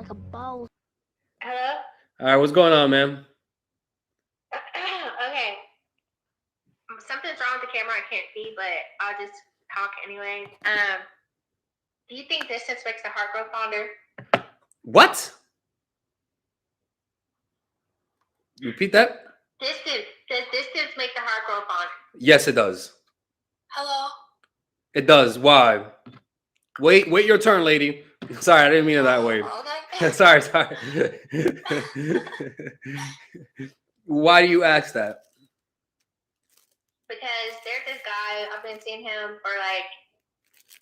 like a boss. Hello? All right, what's going on, man? Okay. Something's wrong with the camera. I can't see, but I'll just talk anyway. Do you think distance makes the heart grow fonder? What? Repeat that? Distance. Does distance make the heart grow fonder? Yes, it does. Hello? It does. Why? Wait your turn, lady. Sorry, I didn't mean it that way. Okay. sorry. Why do you ask that? Because there's this guy, I've been seeing him for like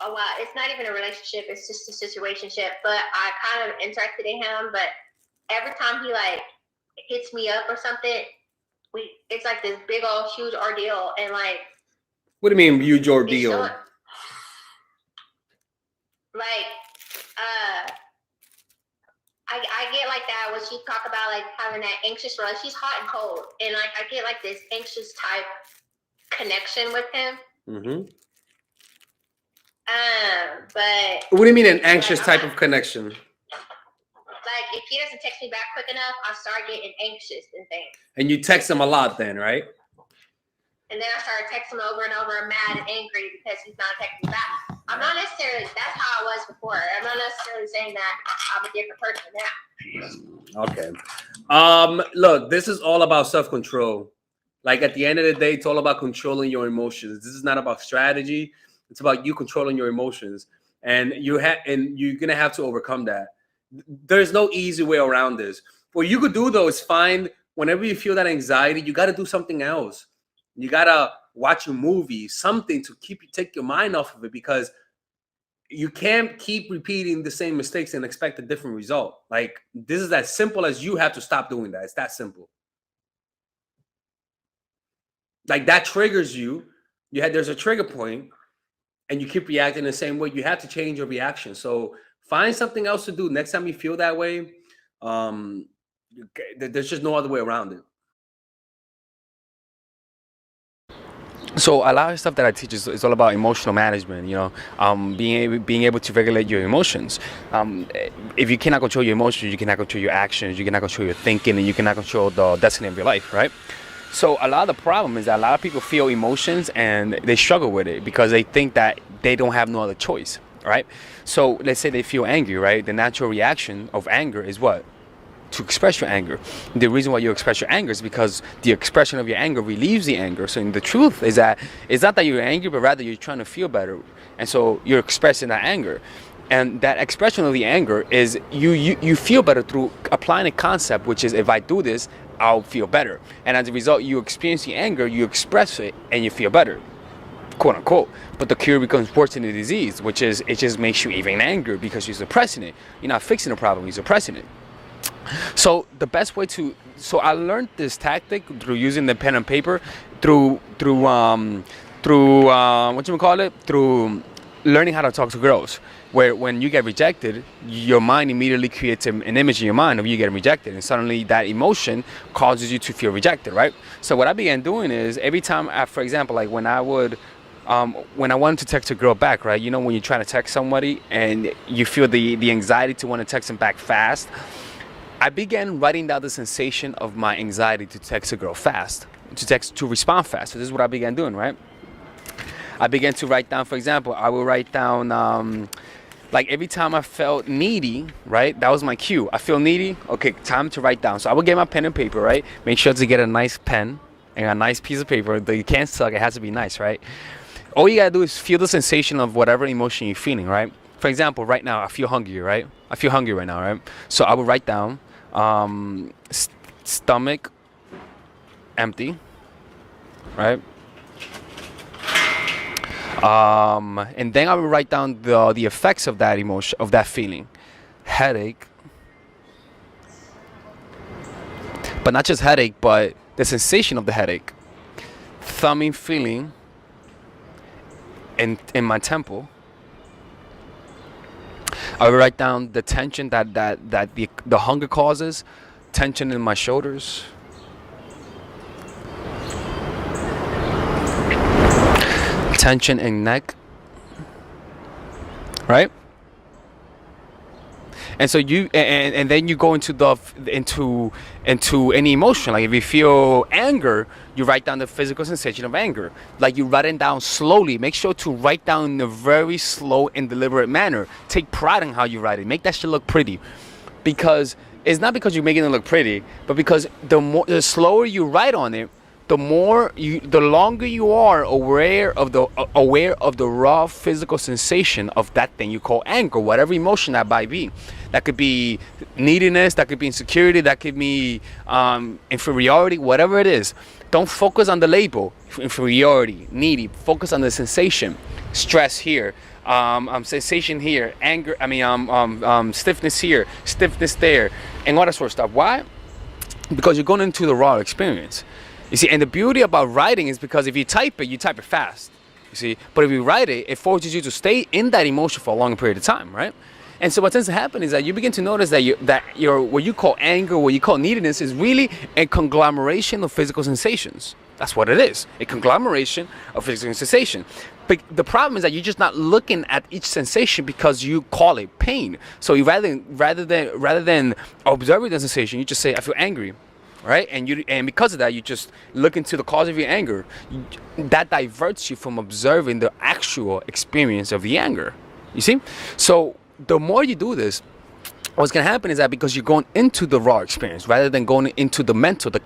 a while. It's not even a relationship, it's just a situationship. But I kind of interested in him, but every time he like hits me up or something, it's like this big old huge ordeal. And like, what do you mean huge ordeal? Like, I get like that when she talk about like having that anxious relationship. She's hot and cold, and like I get like this anxious type connection with him. Mm-hmm. But what do you mean an anxious type of connection? Like if he doesn't text me back quick enough, I start getting anxious and things. And you text him a lot then, right? And then I started texting him over and over, mad and angry because he's not texting back. I'm not necessarily, that's how I was before. I'm not necessarily saying that I'm a different person now. Okay. Look, this is all about self-control. Like at the end of the day, it's all about controlling your emotions. This is not about strategy. It's about you controlling your emotions. And you're gonna have to overcome that. There's no easy way around this. What you could do though is find whenever you feel that anxiety, you gotta do something else. You gotta watch a movie, something to take your mind off of it, because you can't keep repeating the same mistakes and expect a different result. Like this is as simple as you have to stop doing that. It's that simple. Like that triggers you. There's a trigger point, and you keep reacting the same way. You have to change your reaction. So find something else to do next time you feel that way. There's just no other way around it. So a lot of stuff that I teach is all about emotional management, being able to regulate your emotions. If you cannot control your emotions, you cannot control your actions, you cannot control your thinking, and you cannot control the destiny of your life, right? So a lot of the problem is that a lot of people feel emotions and they struggle with it because they think that they don't have no other choice, right? So let's say they feel angry, right? The natural reaction of anger is what? To express your anger. The reason why you express your anger is because the expression of your anger relieves the anger. So the truth is that it's not that you're angry, but rather you're trying to feel better. And so you're expressing that anger. And that expression of the anger is you feel better through applying a concept, which is if I do this, I'll feel better. And as a result, you experience the anger, you express it, and you feel better, quote unquote. But the cure becomes worse than the disease, which is it just makes you even angry because you're suppressing it. You're not fixing the problem, you're suppressing it. So the best way so I learned this tactic through using the pen and paper, through learning how to talk to girls. Where when you get rejected, your mind immediately creates an image in your mind of you getting rejected, and suddenly that emotion causes you to feel rejected, right? So what I began doing is every time, for example, like when I wanted to text a girl back, right? When you're trying to text somebody and you feel the anxiety to want to text them back fast, I began writing down the sensation of my anxiety to text a girl fast, to respond fast. So this is what I began doing, right? I began to write down, for example, I will write down, like every time I felt needy, right? That was my cue. I feel needy. Okay, time to write down. So I would get my pen and paper, right? Make sure to get a nice pen and a nice piece of paper. You can't suck. It has to be nice, right? All you gotta do is feel the sensation of whatever emotion you're feeling, right? For example, right now I feel hungry, right? I feel hungry right now, right? So I would write down stomach empty, right? And then I will write down the effects of that emotion, of that feeling. Headache, but not just headache, but the sensation of the headache. Thumbing feeling in my temple. I will write down the tension that the hunger causes, tension in my shoulders. Tension in neck, right? And so and then you go into any emotion. Like if you feel anger, you write down the physical sensation of anger. Like you write it down slowly. Make sure to write down in a very slow and deliberate manner. Take pride in how you write it. Make that shit look pretty, because it's not because you're making it look pretty, but because the slower you write on it, the longer you are aware of the raw physical sensation of that thing you call anger, whatever emotion that might be. That could be neediness, that could be insecurity, that could be inferiority, whatever it is. Don't focus on the label, inferiority, needy. Focus on the sensation. Stress here, sensation here, anger. Stiffness here, stiffness there, and all that sort of stuff. Why? Because you're going into the raw experience. You see, and the beauty about writing is because if you type it fast. You see, but if you write it, it forces you to stay in that emotion for a long period of time, right? And so what tends to happen is that you begin to notice that your what you call anger, what you call neediness, is really a conglomeration of physical sensations. That's what it is, a conglomeration of physical sensation. But the problem is that you're just not looking at each sensation because you call it pain. So you rather than observing the sensation, you just say, I feel angry. Right, and because of that, you just look into the cause of your anger. That diverts you from observing the actual experience of the anger. You see, so the more you do this, what's going to happen is that because you're going into the raw experience rather than going into the mental, the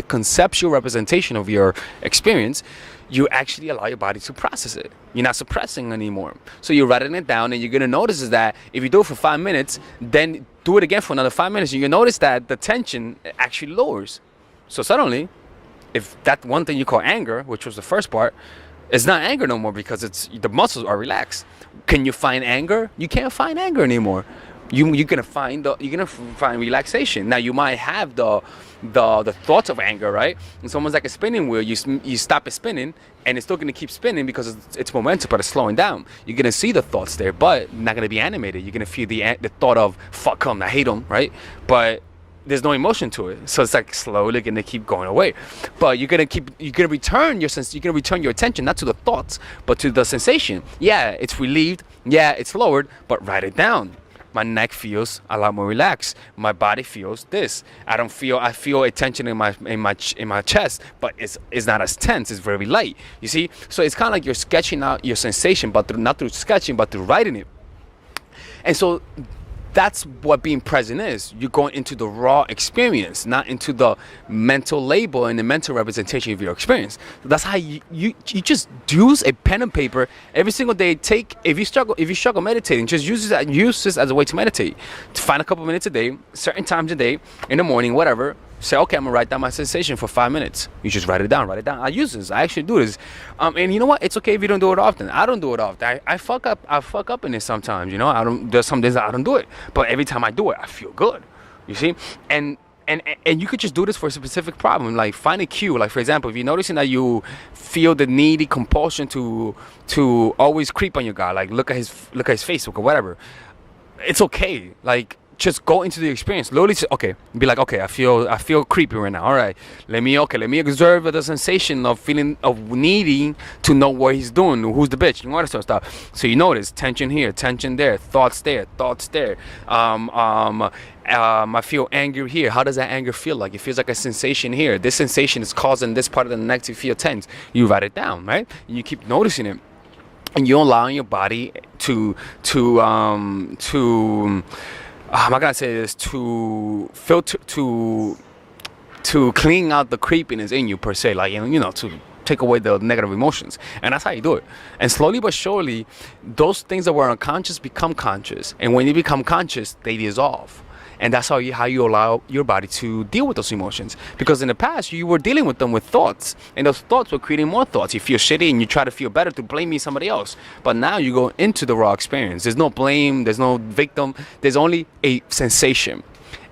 conceptual representation of your experience, you actually allow your body to process it. You're not suppressing anymore. So you're writing it down, and you're going to notice is that if you do it for 5 minutes, then do it again for another 5 minutes, and you notice that the tension actually lowers. So suddenly, if that one thing you call anger, which was the first part, it's not anger no more because the muscles are relaxed. Can you find anger? You can't find anger anymore. You're gonna find relaxation. Now you might have the thoughts of anger, right? It's almost like a spinning wheel. You stop it spinning, and it's still gonna keep spinning because it's momentum, but it's slowing down. You're gonna see the thoughts there, but not gonna be animated. You're gonna feel the thought of fuck him, I hate him, right? But there's no emotion to it, so it's like slowly gonna keep going away. But you're gonna return your attention not to the thoughts, but to the sensation. Yeah, it's relieved. Yeah, it's lowered, but write it down. My neck feels a lot more relaxed. My body feels this. I feel a tension in my chest, but it's not as tense. It's very light. You see, so it's kind of like you're sketching out your sensation, but not through sketching, but through writing it. And so that's what being present is. You're going into the raw experience, not into the mental label and the mental representation of your experience. That's how you just use a pen and paper every single day. If you struggle meditating, just use this as a way to meditate. To find a couple minutes a day, certain times a day, in the morning, whatever. Say, okay, I'm gonna write down my sensation for 5 minutes. You just write it down. I use this. I actually do this. And you know what? It's okay if you don't do it often. I don't do it often. I fuck up in it sometimes. You know, there's some days I don't do it. But every time I do it, I feel good. You see? And you could just do this for a specific problem. Like find a cue. Like for example, if you're noticing that you feel the needy compulsion to always creep on your guy, like look at his Facebook or whatever. It's okay. Like, just go into the experience. Literally, okay, be like, okay, I feel creepy right now. All right, let me observe the sensation of needing to know what he's doing, who's the bitch, and all that sort of stuff. So you notice tension here, tension there, thoughts there. I feel anger here. How does that anger feel like? It feels like a sensation here. This sensation is causing this part of the neck to feel tense. You write it down, right? And you keep noticing it. And you're allowing your body to how am I gonna say this, to filter, to clean out the creepiness in you per se, like to take away the negative emotions. And that's how you do it. And slowly but surely, those things that were unconscious become conscious, and when you become conscious, they dissolve. And that's how you allow your body to deal with those emotions. Because in the past, you were dealing with them with thoughts. And those thoughts were creating more thoughts. You feel shitty and you try to feel better to blame somebody else. But now you go into the raw experience. There's no blame. There's no victim. There's only a sensation.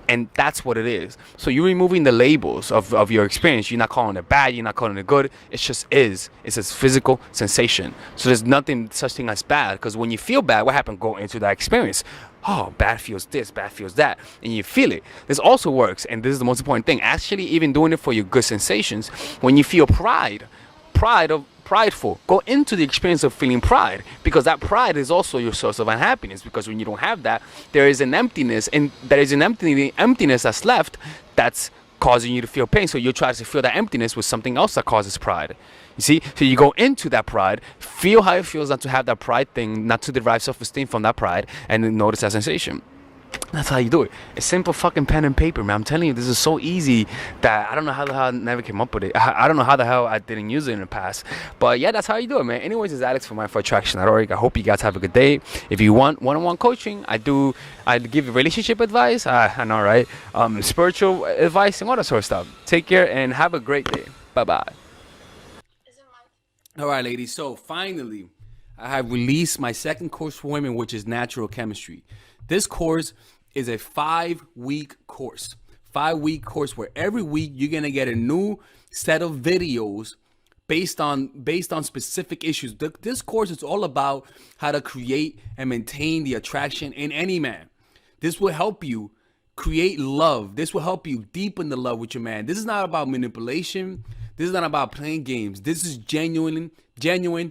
And that's what it is. So you're removing the labels of your experience. You're not calling it bad. You're not calling it good. It just is. It's a physical sensation. So there's nothing such thing as bad. Because when you feel bad, what happened? Go into that experience. Oh, bad feels this, bad feels that. And you feel it. This also works. And this is the most important thing. Actually, even doing it for your good sensations. When you feel pride prideful. Go into the experience of feeling pride, because that pride is also your source of unhappiness. Because when you don't have that, there is an emptiness, and there is an emptiness that's left, that's causing you to feel pain. So you try to fill that emptiness with something else that causes pride. You see, so you go into that pride, feel how it feels not to have that pride thing, not to derive self-esteem from that pride, and then notice that sensation. That's how you do it. It's simple fucking pen and paper, man. I'm telling you, this is so easy that I don't know how the hell I never came up with it. I don't know how the hell I didn't use it in the past. But yeah, that's how you do it, man. Anyways, it's Alex from Mindful Attraction. I hope you guys have a good day. If you want one-on-one coaching, I give relationship advice. I know, right? Spiritual advice and all that sort of stuff. Take care and have a great day. Bye-bye. All right, ladies. So finally, I have released my second course for women, which is natural chemistry. This course is a 5-week course. 5-week course where every week you're gonna get a new set of videos based on specific issues. This course is all about how to create and maintain the attraction in any man. This will help you create love. This will help you deepen the love with your man. This is not about manipulation. This is not about playing games. This is genuine,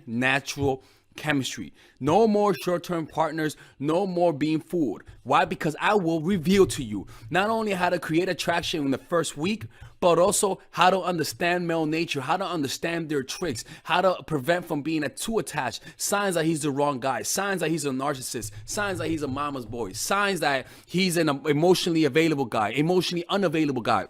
natural chemistry. No more short-term partners, no more being fooled. Why? Because I will reveal to you not only how to create attraction in the first week, but also how to understand male nature, how to understand their tricks, how to prevent from being too attached, signs that he's the wrong guy, signs that he's a narcissist, signs that he's a mama's boy, signs that he's an emotionally available guy, emotionally unavailable guy.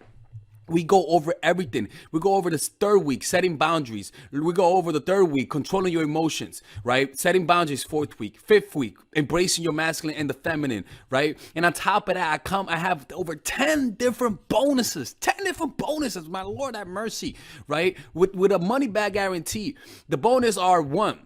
We go over everything. We go over this third week, setting boundaries. We go over the third week, controlling your emotions, right? Setting boundaries, fourth week. Fifth week, embracing your masculine and the feminine, right? And on top of that, I have over 10 different bonuses. 10 different bonuses, my Lord have mercy, right? With a money back guarantee. The bonus are 1,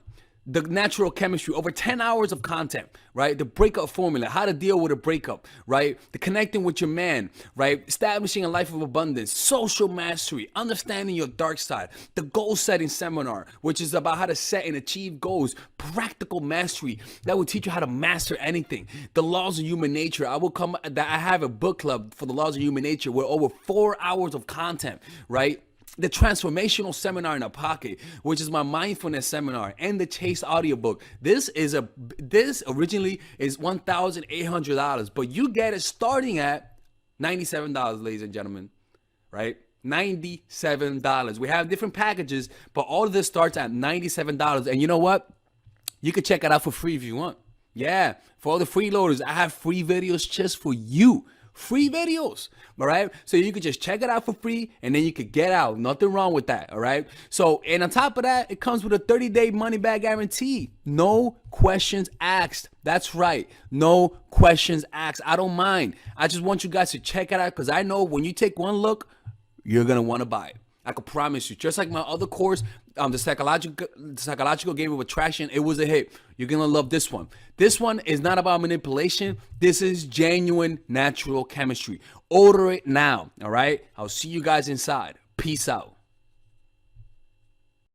the natural chemistry, over 10 hours of content, right? The breakup formula, how to deal with a breakup, right? The connecting with your man, right? Establishing a life of abundance, social mastery, understanding your dark side, the goal setting seminar, which is about how to set and achieve goals, practical mastery that will teach you how to master anything. The laws of human nature. I have a book club for the laws of human nature with over 4 hours of content, right? The transformational seminar in a pocket, which is my mindfulness seminar, and the Chase audiobook. This originally is $1,800, but you get it starting at $97, ladies and gentlemen, right? $97. We have different packages, but all of this starts at $97. And you know what? You can check it out for free if you want. Yeah, for all the freeloaders, I have free videos just for you. Free videos, all right? So you could just check it out for free, and then you could get out. Nothing wrong with that, all right? So, and on top of that, it comes with a 30-day money-back guarantee. No questions asked. That's right. No questions asked. I don't mind. I just want you guys to check it out, because I know when you take one look, you're going to want to buy it. I can promise you. Just like my other course, the psychological game of attraction, it was a hit. You're gonna love this one. This one is not about manipulation. This is genuine natural chemistry. Order it now. All right. I'll see you guys inside. Peace out.